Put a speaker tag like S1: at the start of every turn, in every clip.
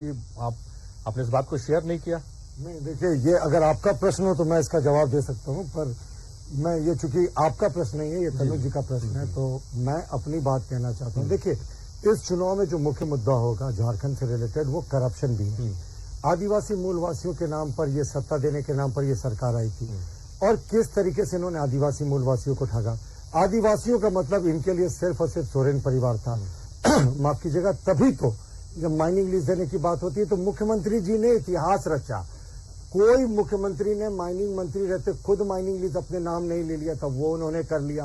S1: कि आपने इस बात को शेयर नहीं किया?
S2: नहीं, देखिए, ये अगर आपका प्रश्न हो तो मैं इसका जवाब दे सकता हूं, पर मैं ये चूंकि आपका प्रश्न नहीं है, ये तनुज जी का प्रश्न है, तो मैं अपनी बात कहना चाहता हूं। देखिए, इस चुनाव में जो मुख्य मुद्दा होगा झारखंड से रिलेटेड, वो करप्शन भी है। आदिवासी मूलवासियों के नाम पर ये सत्ता देने के नाम पर ये सरकार आई थी, और किस तरीके से इन्होंने आदिवासी मूलवासियों को ठगा। आदिवासियों का मतलब इनके लिए सिर्फ और सिर्फ सोरेन परिवार था। माफ कीजिएगा, तभी तो जब माइनिंग लीज देने की बात होती है तो मुख्यमंत्री जी ने इतिहास रचा। कोई मुख्यमंत्री ने माइनिंग मंत्री रहते खुद माइनिंग लीज अपने नाम नहीं ले लिया था, वो उन्होंने कर लिया।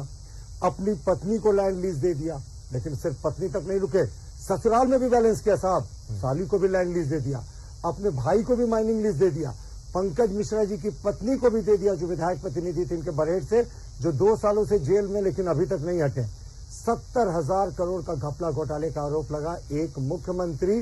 S2: अपनी पत्नी को लैंड लीज दे दिया, लेकिन सिर्फ पत्नी तक नहीं रुके, ससुराल में भी बैलेंस किया साहब। साली को भी लैंड लीज दे दिया, अपने भाई को भी माइनिंग लीज दे दिया, पंकज मिश्रा जी की पत्नी को भी दे दिया, जो विधायक प्रतिनिधि थे इनके बरहेट से, जो 2 सालों से जेल में लेकिन अभी तक नहीं हटे। 70,000 करोड़ का घपला घोटाले का आरोप लगा। एक मुख्यमंत्री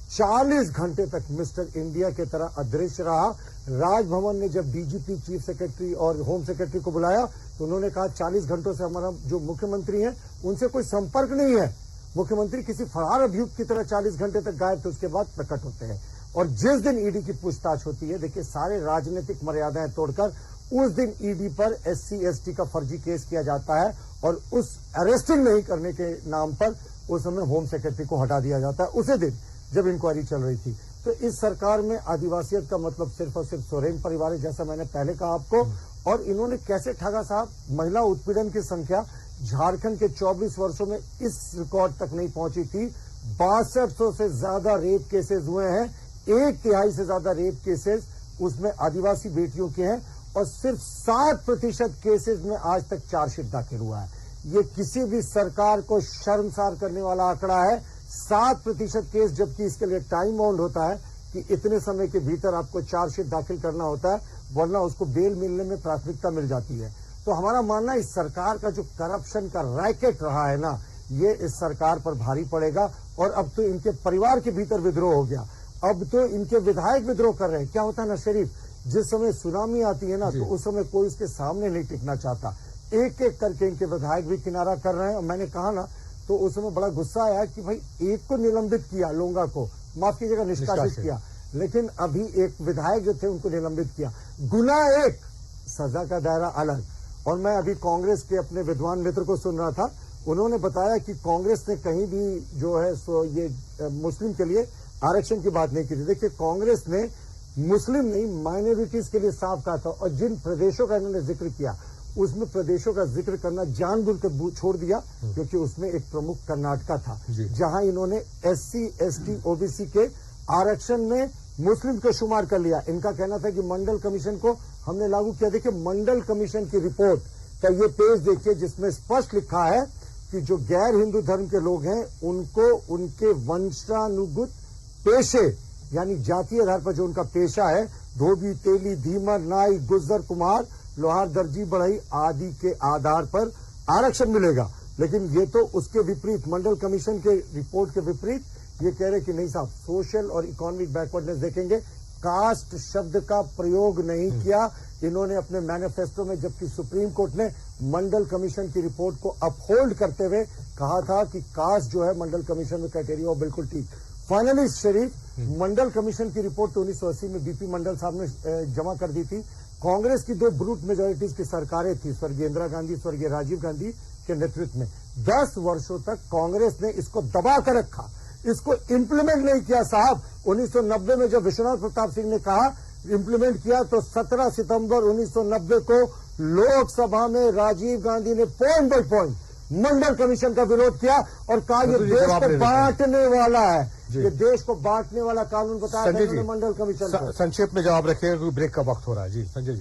S2: 40 घंटे तक मिस्टर इंडिया की तरह अदृश्य रहा। राजभवन ने जब डीजीपी, चीफ सेक्रेटरी और होम सेक्रेटरी को बुलाया तो उन्होंने कहा 40 घंटों से हमारा जो मुख्यमंत्री हैं उनसे कोई संपर्क नहीं है। मुख्यमंत्री किसी फरार अभियुक्त की तरह 40 घंटे तक गायब थे, उसके बाद प्रकट होते हैं। और जिस दिन ईडी की पूछताछ होती है, देखिए, सारे राजनीतिक मर्यादाएं तोड़कर उस दिन ईडी पर SC ST का फर्जी केस किया जाता है, और उस अरेस्टिंग नहीं करने के नाम पर उस समय होम सेक्रेटरी को हटा दिया जाता है, उसी दिन जब इंक्वायरी चल रही थी। तो इस सरकार में आदिवासियत का मतलब सिर्फ और सिर्फ सोरेन परिवार है, जैसा मैंने पहले कहा आपको। और इन्होंने कैसे ठगा साहब, महिला उत्पीड़न की संख्या झारखंड के 24 वर्षों में इस रिकॉर्ड तक नहीं पहुंची थी। 6200 से ज्यादा रेप केसेस हुए हैं, 1/3 से ज्यादा रेप केसेस उसमें आदिवासी बेटियों के हैं, और सिर्फ 7% केसेस में आज तक चार्जशीट दाखिल हुआ है। ये किसी भी सरकार को शर्मसार करने वाला आंकड़ा है। 7% केस, जबकि इसके लिए टाइम बाउंड होता है कि इतने समय के भीतर आपको चार्जशीट दाखिल करना होता है, वरना उसको बेल मिलने में प्राथमिकता मिल जाती है। तो हमारा मानना है इस सरकार का जो करप्शन का रैकेट रहा है ना, ये इस सरकार पर भारी पड़ेगा। और अब तो इनके परिवार के भीतर विद्रोह हो गया, अब तो इनके विधायक विद्रोह कर रहे हैं। क्या होता है ना शरीफ, जिस समय सुनामी आती है ना, तो उस समय कोई उसके सामने नहीं टिकना चाहता। एक एक करके इनके विधायक भी किनारा कर रहे हैं। और मैंने कहा ना, तो उस समय बड़ा गुस्सा आया कि भाई, एक को निलंबित किया, लोंगा को माफ कीजिएगा निष्कासित किया, लेकिन अभी एक विधायक जो थे उनको निलंबित किया। गुना एक, सजा का दायरा अलग। और मैं अभी कांग्रेस के अपने विद्वान मित्र को सुन रहा था, उन्होंने बताया कि कांग्रेस ने कहीं भी जो है सो ये मुस्लिम के लिए आरक्षण की बात नहीं की थी। देखिए, कांग्रेस ने मुस्लिम नहीं, माइनॉरिटीज के लिए साफ कहा था। और जिन प्रदेशों का इन्होंने जिक्र किया, उसमें प्रदेशों का जिक्र करना जानबूझकर छोड़ दिया, क्योंकि उसमें एक प्रमुख कर्नाटका था, जहां इन्होंने SC ST OBC के आरक्षण में मुस्लिम को शुमार कर लिया। इनका कहना था कि मंडल कमीशन को हमने लागू किया। देखिए, मंडल कमीशन की रिपोर्ट का ये पेज देखिए, जिसमें स्पष्ट लिखा है कि जो गैर हिंदू धर्म के लोग हैं उनको उनके वंशानुगत पेशे, यानी जातीय आधार पर जो उनका पेशा है, धोबी, तेली, धीमर, नाई, गुज्जर, कुम्हार, लोहार, दर्जी, बढ़ई आदि के आधार पर आरक्षण मिलेगा। लेकिन ये तो उसके विपरीत, मंडल कमीशन के रिपोर्ट के विपरीत ये कह रहे कि नहीं साहब, सोशल और इकोनॉमिक बैकवर्डनेस देखेंगे। कास्ट शब्द का प्रयोग नहीं किया इन्होंने अपने मैनिफेस्टो में, जबकि सुप्रीम कोर्ट ने मंडल कमीशन की रिपोर्ट को अपहोल्ड करते हुए कहा था कि कास्ट जो है मंडल कमीशन में क्राइटेरिया, वो बिल्कुल ठीक। फाइनली शरीफ, मंडल कमीशन की रिपोर्ट तो 1980 में BP मंडल साहब ने जमा कर दी थी। कांग्रेस की 2 ब्रूट मेजोरिटीज की सरकारें थी, स्वर्गीय इंदिरा गांधी, स्वर्गीय राजीव गांधी के नेतृत्व में। 10 वर्षों तक कांग्रेस ने इसको दबा कर रखा, इसको इंप्लीमेंट नहीं किया साहब। 1990 में जब विश्वनाथ प्रताप सिंह ने कहा इंप्लीमेंट किया, तो 17 सितंबर 1990 को लोकसभा में राजीव गांधी ने point by point Mandal commission का विरोध किया और कहा ये देश को बांटने वाला है, ये देश को बांटने वाला कानून बताया था मंडल कमीशन।
S1: संक्षेप में जवाब रखिएगा, ब्रेक का वक्त हो रहा है। जी संजय जी।